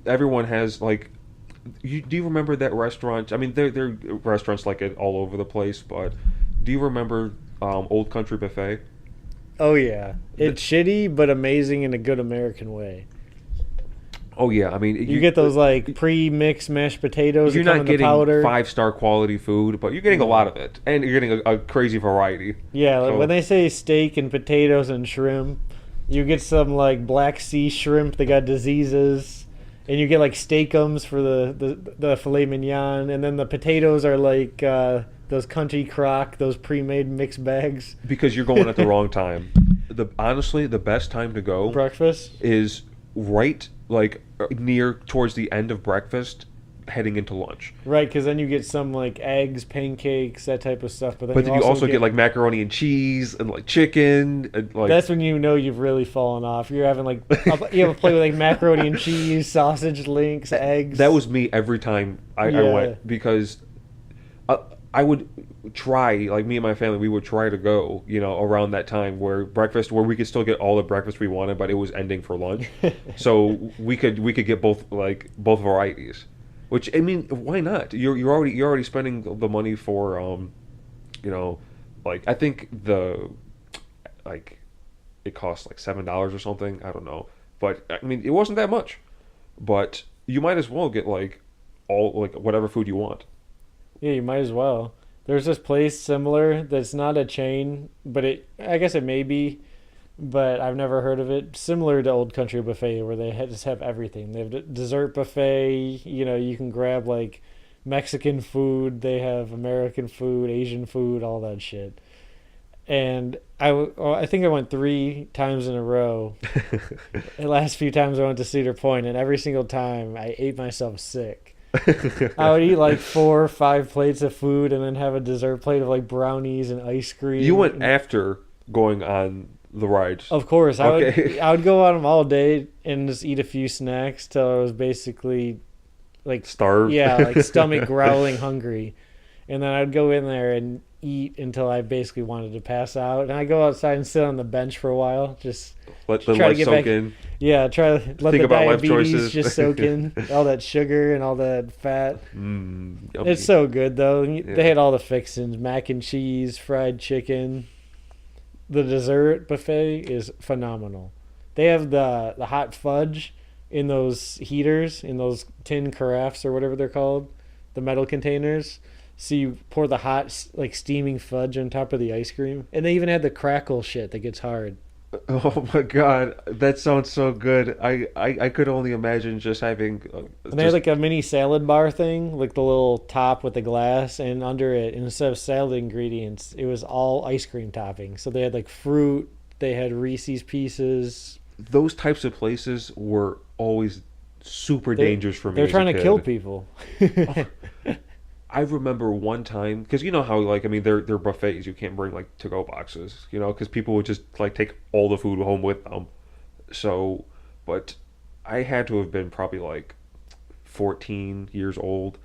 Everyone has like, do you remember that restaurant? I mean, there are restaurants like it all over the place, but do you remember Old Country Buffet? Oh, yeah. It's shitty, but amazing in a good American way. Oh yeah, I mean, You get those like pre-mixed mashed potatoes. You're that come not in the getting powder. 5-star quality food, but you're getting a lot of it, and you're getting a crazy variety. Yeah, like So- when they say steak and potatoes and shrimp, you get some like Black Sea shrimp that got diseases, and you get like steakums for the filet mignon, and then the potatoes are like those Country Crock, those pre-made mixed bags. Because you're going at the wrong time. Honestly, the best time to go Breakfast. is right like near towards the end of breakfast, heading into lunch. Right, because then you get some like eggs, pancakes, that type of stuff. But But then you also get like macaroni and cheese and like chicken and like that's when you know you've really fallen off. You're having like you have a plate with like macaroni and cheese, sausage links, eggs. that was me every time I Yeah. went, because I would try, like me and my family, we would try to go, around that time where we could still get all the breakfast we wanted, but it was ending for lunch, so we could get both varieties. Which, I mean, why not? You're already spending the money for like I think it costs like $7 or something. I don't know, but I mean it wasn't that much. But you might as well get like all like whatever food you want. Yeah, you might as well. There's this place similar that's not a chain, but I guess it may be, but I've never heard of it. Similar to Old Country Buffet, where they just have everything. They have a dessert buffet. You can grab like Mexican food. They have American food, Asian food, all that shit. And I think I went 3 times in a row. The last few times I went to Cedar Point, and every single time I ate myself sick. I would eat like 4 or 5 plates of food and then have a dessert plate of like brownies and ice cream. You went after going on the rides. Of course, Okay. I would go on them all day and just eat a few snacks till I was basically like Starved. Yeah, like stomach growling hungry, and then I'd go in there and eat until I basically wanted to pass out. And I go outside and sit on the bench for a while, just Let the try to life get soak back in. Yeah, try to let Think the about life diabetes choices. just soak in all that sugar and all that fat. Yummy. It's so good though. Yeah. They had all the fixings: mac and cheese, fried chicken. The dessert buffet is phenomenal. They have the hot fudge in those heaters, in those tin carafes or whatever they're called, the metal containers. So you pour the hot, like steaming fudge on top of the ice cream, and they even had the crackle shit that gets hard. Oh my god, that sounds so good. I could only imagine just having. And they had like a mini salad bar thing, like the little top with the glass, and under it, instead of salad ingredients, it was all ice cream topping. So they had like fruit, they had Reese's Pieces. Those types of places were always super dangerous for me. They're as a trying to kid. kill people. I remember one time, because you know how they're buffets. You can't bring like to-go boxes, because people would just like take all the food home with them. So, but I had to have been probably like 14 years old.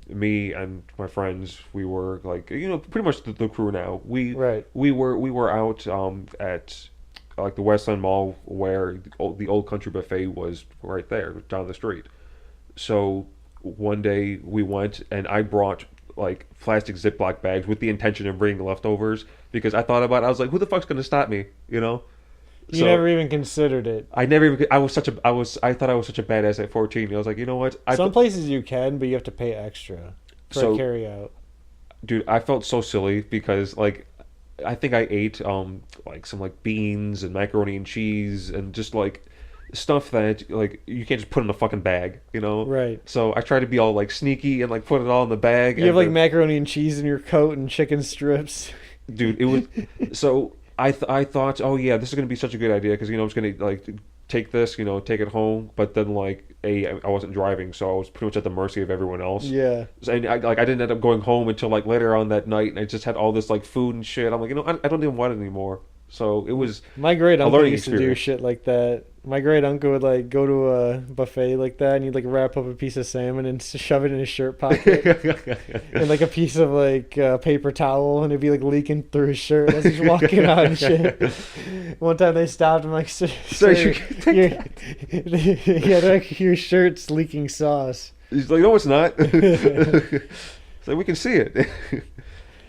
Me and my friends, we were like pretty much the crew now. We were out at like the Westland Mall where the Old Country Buffet was right there down the street. So one day we went and I brought like plastic Ziploc bags with the intention of bringing leftovers because I thought about it. I was like, who the fuck's going to stop me? You never even considered it. I never even. I thought I was such a badass at 14. I was like, you know what? Some places you can, but you have to pay extra for a carry out. Dude, I felt so silly because like I think I ate like some like beans and macaroni and cheese and just like stuff that like you can't just put in a fucking bag, you know? Right. So I tried to be all like sneaky and like put it all in the bag. You have like macaroni and cheese in your coat and chicken strips. Dude, it was so I thought, oh yeah, this is gonna be such a good idea because you know I'm just gonna like take this, you know, take it home. But then like I wasn't driving, so I was pretty much at the mercy of everyone else. Yeah. And I didn't end up going home until like later on that night, and I just had all this like food and shit. I'm like, you know, I don't even want it anymore. So it was my great uncle used experience. to do shit like that. My great uncle would like go to a buffet like that, and he'd like wrap up a piece of salmon and shove it in his shirt pocket, and like a piece of like paper towel, and it'd be like leaking through his shirt as he's walking out and shit. One time they stopped him like, "Sir, your shirt's leaking sauce." He's like, "No, it's not." It's like we can see it,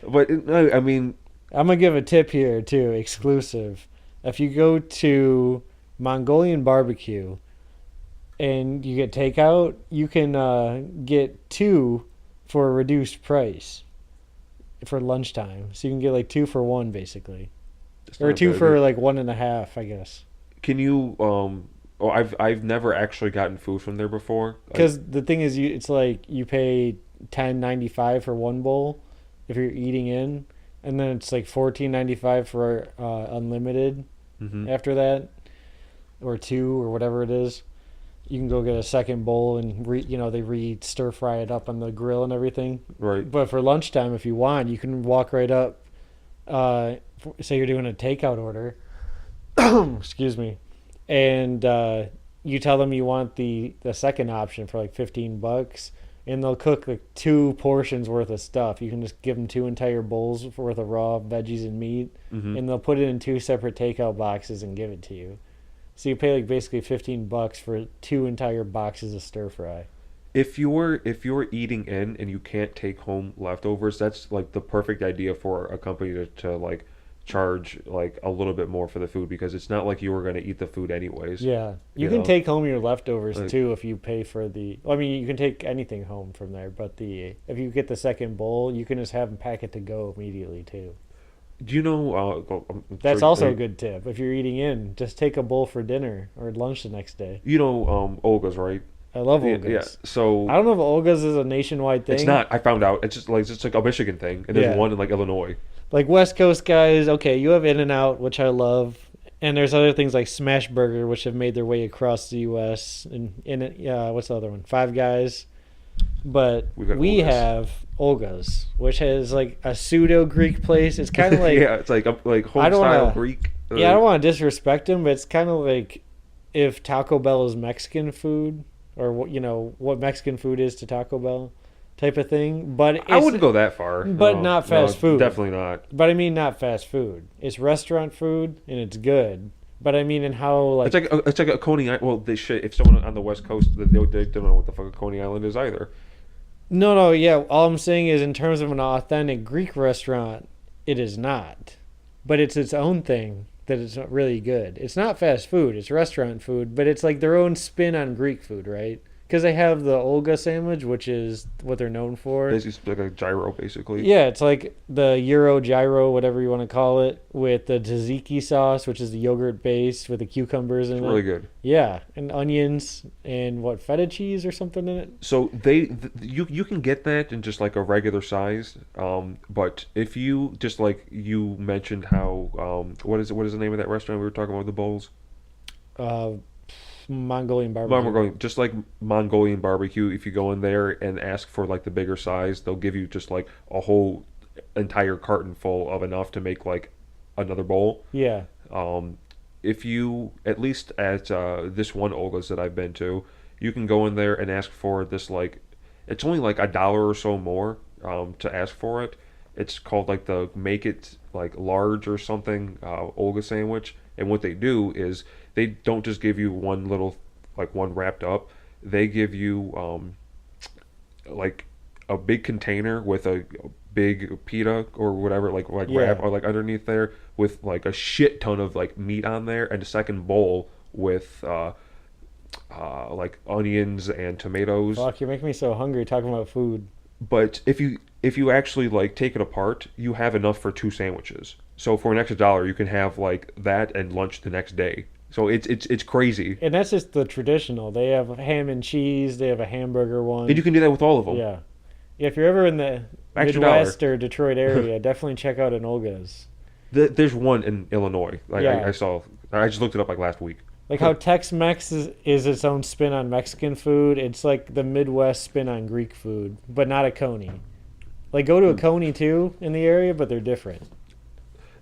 but I mean, I'm gonna give a tip here too, exclusive. If you go to Mongolian barbecue and you get takeout, you can get 2 for a reduced price for lunchtime. So you can get like 2 for 1 basically, or 2 for like 1.5, I guess. Can you I've never actually gotten food from there before. Because the thing is, it's like you pay $10.95 for 1 bowl if you're eating in, and then it's like $14.95 for unlimited. After that, or 2 or whatever it is, you can go get a second bowl and they stir fry it up on the grill and everything. Right. But for lunchtime, if you want, you can walk right up. Say you're doing a takeout order. Excuse me, and you tell them you want the second option for like $15, and they'll cook like 2 portions worth of stuff. You can just give them 2 entire bowls worth of raw veggies and meat, and they'll put it in 2 separate takeout boxes and give it to you. So you pay like basically $15 for 2 entire boxes of stir fry. If you're eating in and you can't take home leftovers, that's like the perfect idea for a company to like charge like a little bit more for the food, because it's not like you were going to eat the food anyways. Yeah, you can take home your leftovers too if you pay for the. I mean, you can take anything home from there, but if you get the second bowl, you can just have them pack it to go immediately too. Do you know? That's also a good tip. If you're eating in, just take a bowl for dinner or lunch the next day. You know, Olga's, right? I love Olga's. Yeah. So I don't know if Olga's is a nationwide thing. It's not. I found out. It's just like a Michigan thing, and there's one in like Illinois. Like West Coast guys, okay, you have In-N-Out, which I love, and there's other things like Smash Burger, which have made their way across the U.S. and what's the other one? Five Guys. But we have Olga's, which has like a pseudo Greek place. It's kind of like it's like home style Greek. Yeah, I don't want to disrespect them, but it's kind of like if Taco Bell is Mexican food, or what Mexican food is to Taco Bell, type of thing. But I wouldn't go that far. But not fast food. Definitely not. But I mean, not fast food. It's restaurant food, and it's good. But I mean, in how like it's like a Coney Island. Well, they should. If someone on the West Coast, they don't know what the fuck a Coney Island is either. No, yeah. All I'm saying is, in terms of an authentic Greek restaurant, it is not. But it's its own thing that is really good. It's not fast food. It's restaurant food, but it's like their own spin on Greek food, right? Because they have the Olga sandwich, which is what they're known for. It's just like a gyro, basically. Yeah, it's like the Euro gyro, whatever you want to call it, with the tzatziki sauce, which is the yogurt base with the cucumbers in it. It's really good. Yeah, and onions and feta cheese or something in it. So you can get that in just like a regular size. But if you just like you mentioned how what is the name of that restaurant we were talking about with the bowls? Mongolian barbecue. Just like Mongolian barbecue, if you go in there and ask for like the bigger size, they'll give you just like a whole entire carton full of enough to make like another bowl. Yeah. If you, at least at this one Olga's that I've been to, you can go in there and ask for this like, it's only like $1 or so more to ask for it. It's called like the Make It like large or something Olga sandwich, and what they do is they don't just give you one little like one wrapped up. They give you like a big container with a big pita or whatever, like Yeah. wrap or like underneath there with like a shit ton of like meat on there, and a second bowl with like onions and tomatoes. Fuck, you're making me so hungry talking about food. But if you actually like take it apart, you have enough for 2 sandwiches. So for an extra $1, you can have like that and lunch the next day. So it's crazy. And that's just the traditional. They have ham and cheese. They have a hamburger one. And you can do that with all of them. Yeah. Yeah, if you're ever in the Extra Midwest or Detroit area, definitely check out an Olga's. There's one in Illinois. Yeah. I saw. I just looked it up like last week. Like how Tex-Mex is its own spin on Mexican food. It's like the Midwest spin on Greek food, but not a Coney. Like go to a Coney too in the area, but they're different.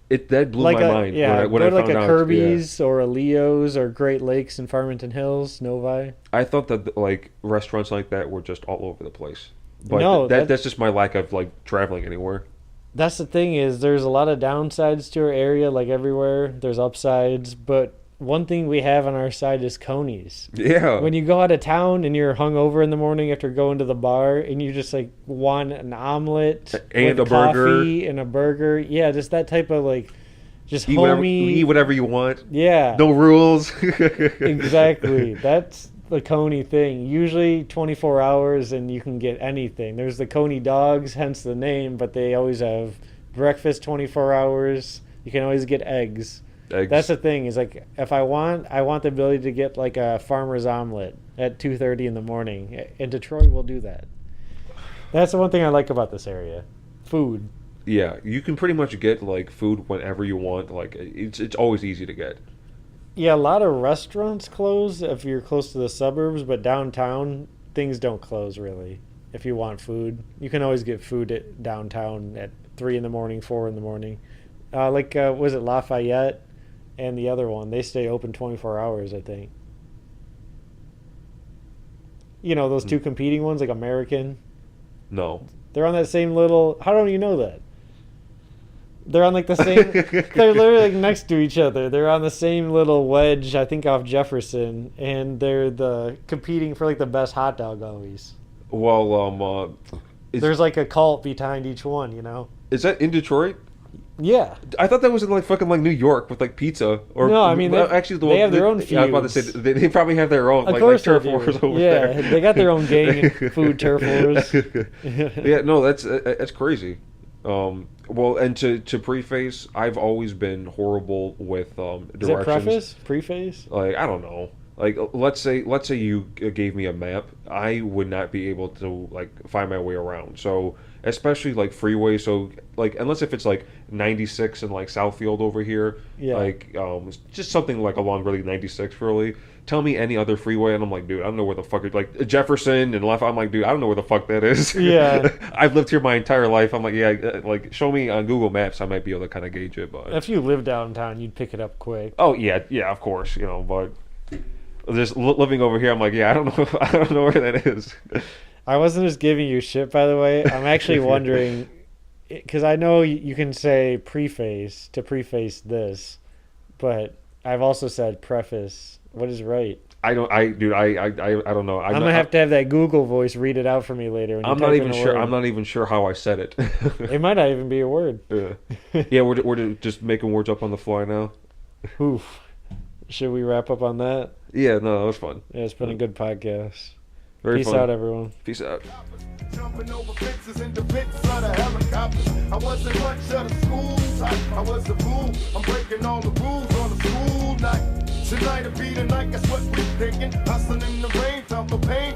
That blew Like my mind yeah, when go I to like found a out. Kirby's or a Leo's or Great Lakes in Farmington Hills, Novi. I thought that like restaurants like that were just all over the place. But No, that's just my lack of like traveling anywhere. That's the thing is there's a lot of downsides to our area, like everywhere. There's upsides, but one thing we have on our side is Coney's. Yeah. When you go out of town and you're hungover in the morning after going to the bar and you just like want an omelet And with a burger. coffee and a burger. Yeah, just that type of like just Eat homey. whatever you want. Yeah. No rules. Exactly. That's the Coney thing. Usually 24 hours and you can get anything. There's the Coney dogs, hence the name, but they always have breakfast 24 hours. You can always get eggs. Eggs. That's the thing is like if I want the ability to get like a farmer's omelet at 2:30 in the morning. In Detroit we'll do that. That's the one thing I like about this area. Food. Yeah, you can pretty much get like food whenever you want. Like it's always easy to get. Yeah, a lot of restaurants close if you're close to the suburbs, but downtown things don't close really. If you want food, you can always get food at downtown at 3 in the morning, 4 in the morning. Was it Lafayette and the other one? They stay open 24 hours, I think. You know those two competing ones, like American. No. They're on that same little. How don't you know that? They're on like the same. They're literally like next to each other. They're on the same little wedge, I think, off Jefferson, and they're the competing for like the best hot dog always. Well, There's like a cult behind each one, you know. is that in Detroit? Yeah. I thought that was in like fucking like New York with like pizza. Or No, I mean, well, they- actually they have their own I was about to say feuds. they probably have their own Of like course turf they do. wars over Yeah, there. they got their own gang, food turf wars. Yeah, no, that's crazy. Well, and to preface, I've always been horrible with Is that directions. preface? Preface? Like I don't know. Like let's say you gave me a map, I would not be able to like find my way around. So especially like freeway. So like unless if it's like 96 and like Southfield over here, Yeah. like just something like along really 96 really. Tell me any other freeway, and I'm like, dude, I don't know where the fuck it, like Jefferson and left. I'm like, dude, I don't know where the fuck that is. Yeah. I've lived here my entire life. I'm like, yeah, like show me on Google Maps, I might be able to kind of gauge it. But If you live downtown, you'd pick it up quick. oh yeah, of course, but just living over here, I'm like, yeah, I don't know, I don't know where that is. I wasn't just giving you shit, by the way. I'm actually wondering, because I know you can say preface to preface this, but I've also said preface. What is right? I don't know. I'm gonna have to have that Google voice read it out for me later. When you I'm not type even in a sure. word. I'm not even sure how I said it. It might not even be a word. Yeah, we're just making words up on the fly now. Oof. Should we wrap up on that? Yeah, no, that was fun. Yeah, it's been a good podcast. Very Peace fun. out, everyone. Peace out. Jumping over fences in the pits of the helicopters. I wasn't much of the school type. I was a fool. I'm breaking all the rules on a school night. Tonight will be the night. That's what we thinking. Hustling in the rain, felt the pain.